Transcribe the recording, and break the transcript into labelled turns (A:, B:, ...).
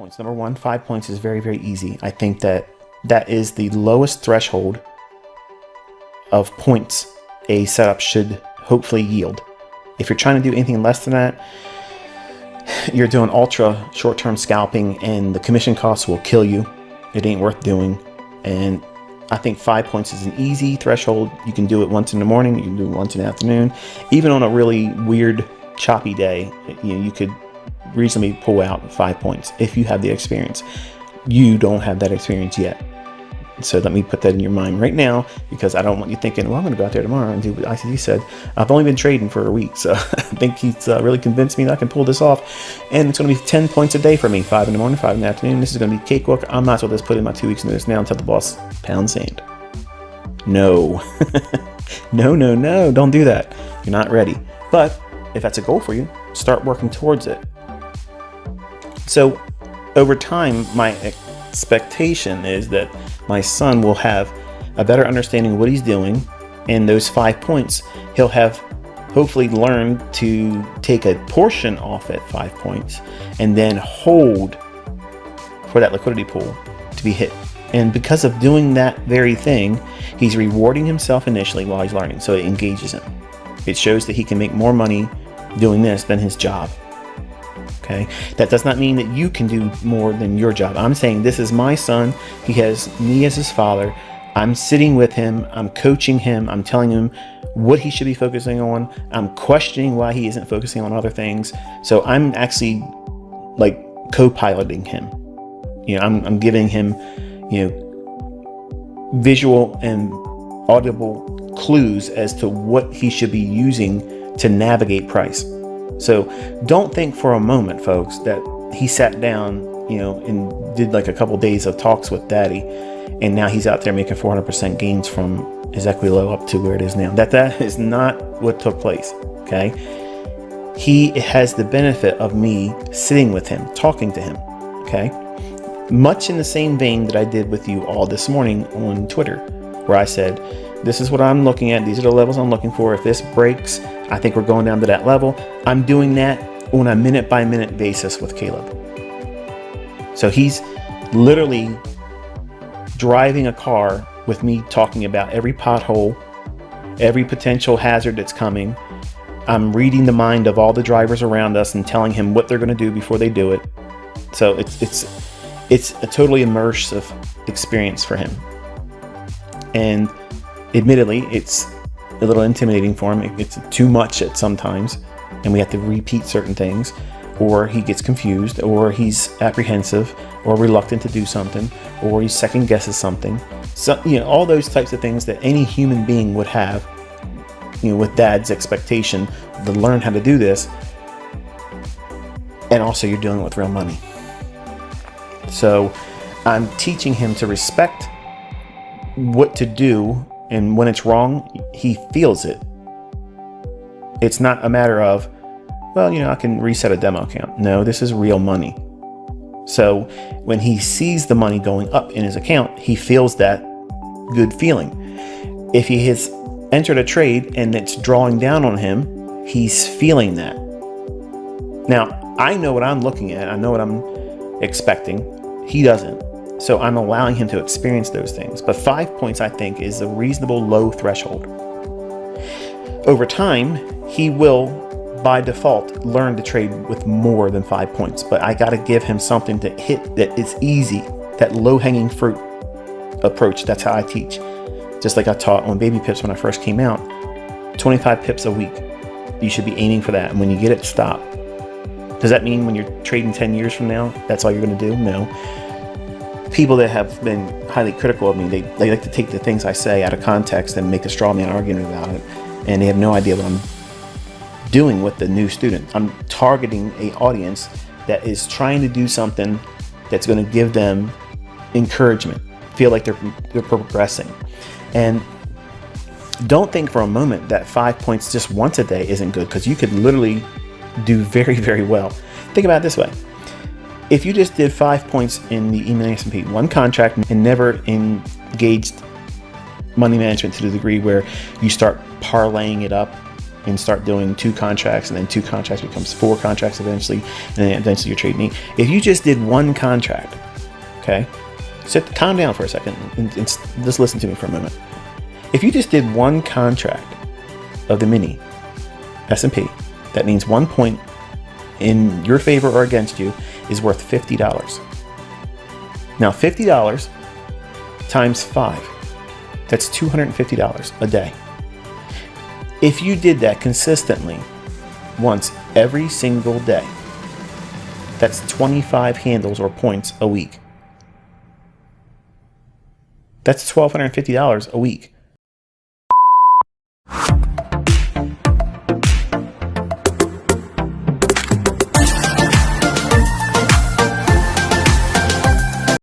A: points. Number one, 5 points is very, very easy. I think that is the lowest threshold of points a setup should hopefully yield. If you're trying to do anything less than that, you're doing ultra short-term scalping and the commission costs will kill you. It ain't worth doing. And I think 5 points is an easy threshold. You can do it once in the morning, you can do it once in the afternoon. Even on a really weird, choppy day, you could reasonably pull out 5 points if you have the experience. You don't have that experience yet. So let me put that in your mind right now, because I don't want you thinking, well, I'm going to go out there tomorrow and do what ICT said. I've only been trading for a week, so I think he's really convinced me that I can pull this off. And it's going to be 10 points a day for me, 5 in the morning, 5 in the afternoon. This is going to be cakewalk. I'm not supposed to put in my 2 weeks notice now until the boss pounds sand. No. No, don't do that. You're not ready. But if that's a goal for you, start working towards it. So over time, my expectation is that my son will have a better understanding of what he's doing, and those 5 points he'll have hopefully learned to take a portion off at 5 points and then hold for that liquidity pool to be hit. And because of doing that very thing, he's rewarding himself initially while he's learning, so it engages him. It shows that he can make more money doing this than his job. Okay, that does not mean that you can do more than your job. I'm saying this is my son. He has me as his father. I'm sitting with him. I'm coaching him. I'm telling him what he should be focusing on. I'm questioning why he isn't focusing on other things. So I'm actually like co-piloting him. I'm giving him, visual and audible clues as to what he should be using to navigate price. So don't think for a moment, folks, that he sat down, and did like a couple days of talks with daddy, and now he's out there making 400% gains from his equity low up to where it is now. That is not what took place. Okay. He has the benefit of me sitting with him, talking to him. Okay. Much in the same vein that I did with you all this morning on Twitter, where I said, this is what I'm looking at. These are the levels I'm looking for. If this breaks, I think we're going down to that level. I'm doing that on a minute by minute basis with Caleb. So he's literally driving a car with me, talking about every pothole, every potential hazard that's coming. I'm reading the mind of all the drivers around us and telling him what they're going to do before they do it. So it's a totally immersive experience for him. And admittedly, it's a little intimidating for him. It's too much at sometimes, and we have to repeat certain things, or he gets confused, or he's apprehensive, or reluctant to do something, or he second guesses something. So, all those types of things that any human being would have, with dad's expectation to learn how to do this. And also you're dealing with real money. So I'm teaching him to respect what to do, and when it's wrong, he feels it. It's not a matter of, well, I can reset a demo account. No, this is real money. So when he sees the money going up in his account, he feels that good feeling. If he has entered a trade and it's drawing down on him, he's feeling that. Now, I know what I'm looking at. I know what I'm expecting. He doesn't. So I'm allowing him to experience those things. But 5 points, I think, is a reasonable low threshold. Over time, he will, by default, learn to trade with more than 5 points. But I got to give him something to hit that is easy, that low-hanging fruit approach. That's how I teach. Just like I taught on baby pips when I first came out. 25 pips a week. You should be aiming for that. And when you get it, stop. Does that mean when you're trading 10 years from now, that's all you're going to do? No. People that have been highly critical of me, they like to take the things I say out of context and make a straw man argument about it. And they have no idea what I'm doing with the new student. I'm targeting an audience that is trying to do something that's going to give them encouragement, feel like they're progressing. And don't think for a moment that 5 points just once a day isn't good, because you could literally do very, very well. Think about it this way. If you just did 5 points in the E-mini S&P, one contract, and never engaged money management to the degree where you start parlaying it up and start doing 2 contracts, and then 2 contracts becomes 4 contracts eventually, and then eventually you're trading 8. If you just did 1 contract, okay, calm down for a second and just listen to me for a moment. If you just did 1 contract of the mini S&P, that means 1 point in your favor or against you is worth $50. Now $50 times 5, that's $250 a day. If you did that consistently once every single day, that's 25 handles or points a week. That's $1,250 a week.